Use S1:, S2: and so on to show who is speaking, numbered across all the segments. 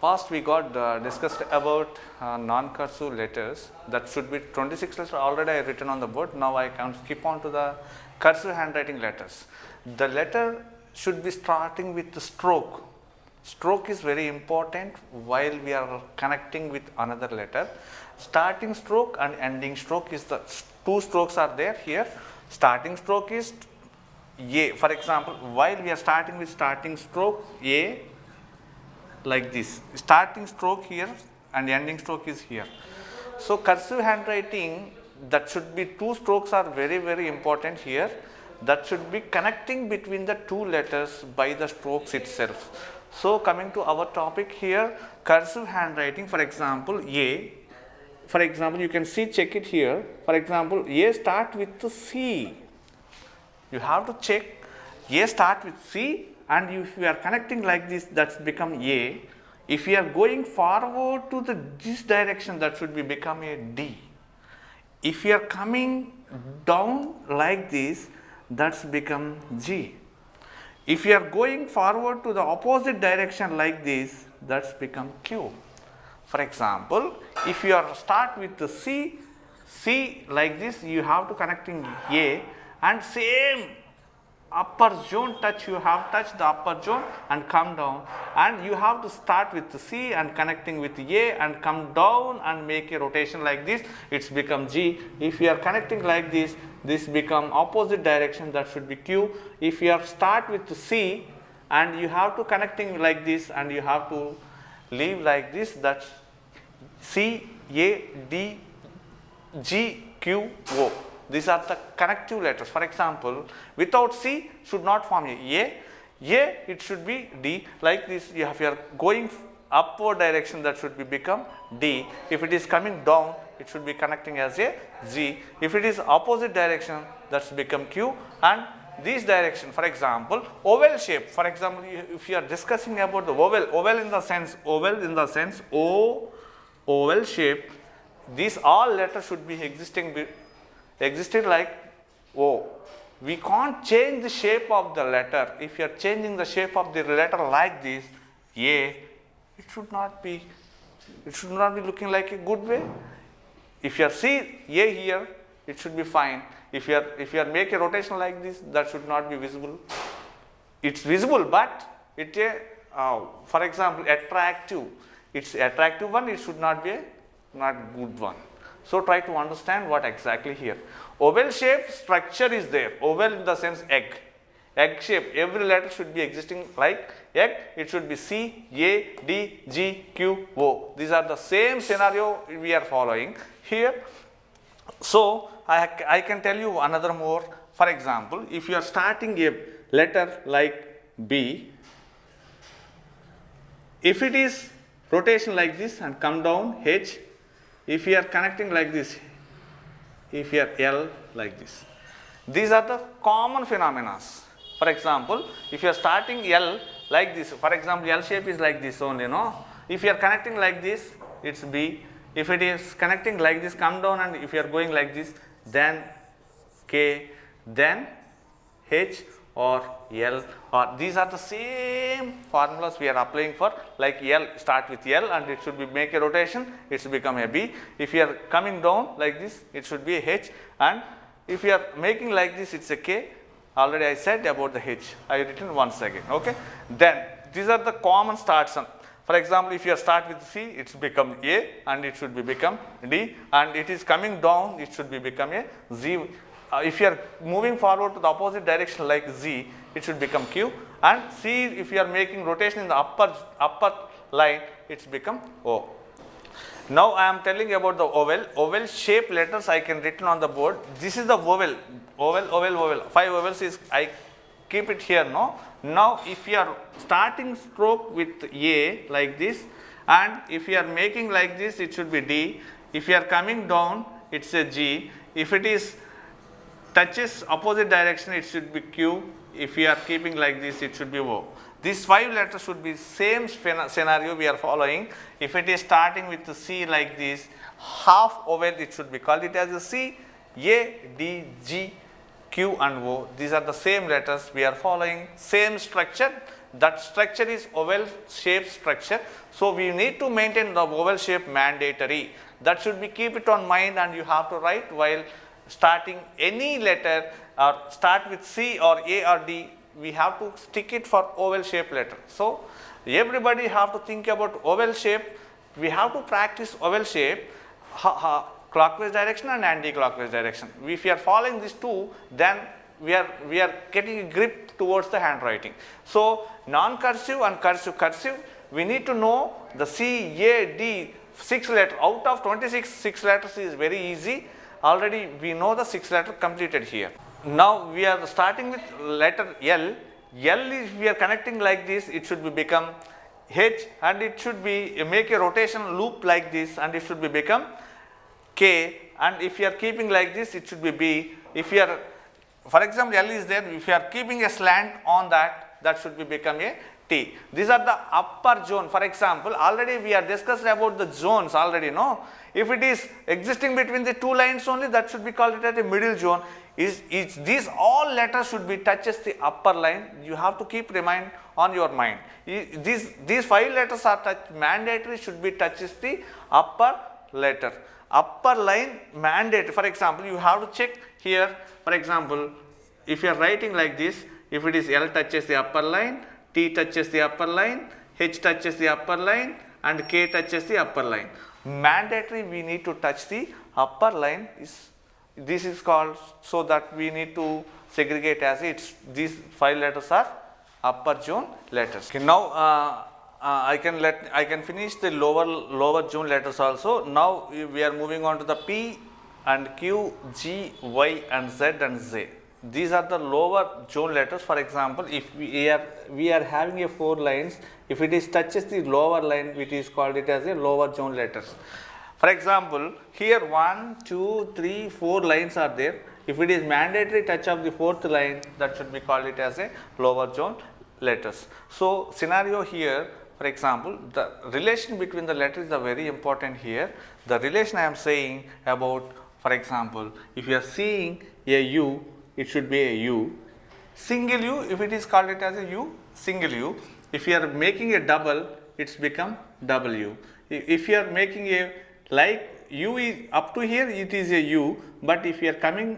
S1: Past we got discussed about non-cursive letters. That should be 26 letters already I written on the board. Now I can skip on to the cursive handwriting letters. The letter should be starting with the stroke. Stroke is very important while we are connecting with another letter. Starting stroke and ending stroke is the two strokes are there here. Starting stroke is A. For example, while we are starting with starting stroke A, like this, starting stroke here and ending stroke is here. So cursive handwriting, that should be two strokes are very important here. That should be connecting between the two letters by the strokes itself. So coming to our topic here, cursive handwriting, for example A, for example you can see, check it here. For example, A start with the C. You have to check A start with C, and if you are connecting like this, that's become A. If you are going forward to this direction, that should be become a D. If you are coming down like this, that's become G. If you are going forward to the opposite direction like this, that's become Q. For example, if you are start with the C like this, you have to connecting A, and same upper zone touch, you have touched the upper zone and come down, and you have to start with the C and connecting with A and come down and make a rotation like this, it's become G. If you are connecting like this, this become opposite direction, that should be Q. If you are start with the C and you have to connecting like this and you have to leave like this, that's C, A, D, G, Q, O. These are the connective letters. For example, without C should not form A, it should be D. Like this, if you are going upward direction, that should be become D. If it is coming down, it should be connecting as a G. If it is opposite direction, that's become Q. And this direction, for example, oval shape. For example, if you are discussing about the oval in the sense O, oval shape, these all letters should be existing like O. We can't change the shape of the letter. If you are changing the shape of the letter like this, A, it should not be looking like a good way. If you are see A here, it should be fine. If you are make a rotation like this, that should not be visible. It's visible, but it for example, attractive. It's attractive one, it should not be a not good one. So try to understand what exactly here. Oval shape structure is there. Oval in the sense egg. Egg shape. Every letter should be existing like egg. It should be C, A, D, G, Q, O. These are the same scenario we are following here. So I can tell you another more. For example, if you are starting a letter like B, if it is rotation like this and come down H, if you are connecting like this, if you are L like this, these are the common phenomena. For example, if you are starting L like this, for example, L shape is like this only, no? If you are connecting like this, it's B. If it is connecting like this, come down, and if you are going like this, then K, then H or L, or these are the same formulas we are applying for, like L, start with L and it should be make a rotation, it should become a B. If you are coming down like this, it should be a H, and if you are making like this, it's a K. Already I said about the H, I written once again, okay. Then these are the common starts. For example, if you start with C, it's become A and it should be become D, and it is coming down, it should be become a Z. If you are moving forward to the opposite direction like Z, it should become Q, and C, if you are making rotation in the upper line, it's become O. Now I am telling about the oval shape letters I can written on the board. This is the oval. 5 ovals is, I keep it here, no. Now if you are starting stroke with A like this, and if you are making like this, it should be D. If you are coming down, it's a G. If it is touches opposite direction, it should be Q. If you are keeping like this, it should be O. These 5 letters should be same scenario we are following. If it is starting with the C like this, half oval, it should be called it as a C, A, D, G, Q and O. These are the same letters we are following, same structure. that structure is oval shape structure. So we need to maintain the oval shape mandatory. That should be keep it on mind, and you have to write while starting any letter or start with C or A or D, we have to stick it for oval shape letter. So everybody have to think about oval shape. We have to practice oval shape, clockwise direction and anti-clockwise direction. If we are following these two, then we are getting a grip towards the handwriting. So non-cursive and cursive, we need to know the C, A, D, 6 letter. Out of 26, 6 letters is very easy. Already we know the 6 letter completed here. Now we are starting with letter L. L is, we are connecting like this, it should be become H, and it should be make a rotation loop like this, and it should be become K, and if you are keeping like this, it should be B. If you are, for example, L is there, if you are keeping a slant on that, that should be become a T. These are the upper zone. For example, already we are discussed about the zones already, no? If it is existing between the two lines only, that should be called it as a middle zone. Is these all letters should be touches the upper line. You have to keep remind on your mind. These 5 letters are mandatory, should be touches the upper letter. Upper line mandate. For example, you have to check here. For example, if you are writing like this, if it is L touches the upper line, T touches the upper line, H touches the upper line, and K touches the upper line. Mandatory, we need to touch the upper line. This is called, so that we need to segregate as it's these 5 letters are upper zone letters. Okay, now I can finish the lower zone letters also. Now we are moving on to the P and Q, G, Y and Z and Z. These are the lower zone letters. For example, if we are having a 4 lines, if it is touches the lower line, it is called it as a lower zone letters. For example, here 1, 2, 3, 4 lines are there. If it is mandatory touch of the 4th line, that should be called it as a lower zone letters. So scenario here, for example, the relation between the letters are very important here. The relation I am saying about, for example, if you are seeing a U, it should be a U. Single U, if it is called it as a U, single U. If you are making a double, it's become W. If you are making a, like U is up to here, it is a U, but if you are coming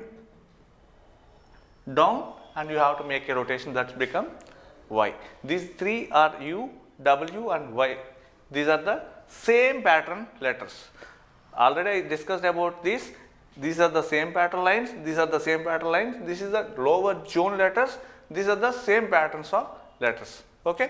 S1: down and you have to make a rotation, that's become Y. These 3 are U, W and Y. These are the same pattern letters. Already I discussed about this. These are the same pattern lines, these are the same pattern lines, this is the lower zone letters, these are the same patterns of letters. Okay.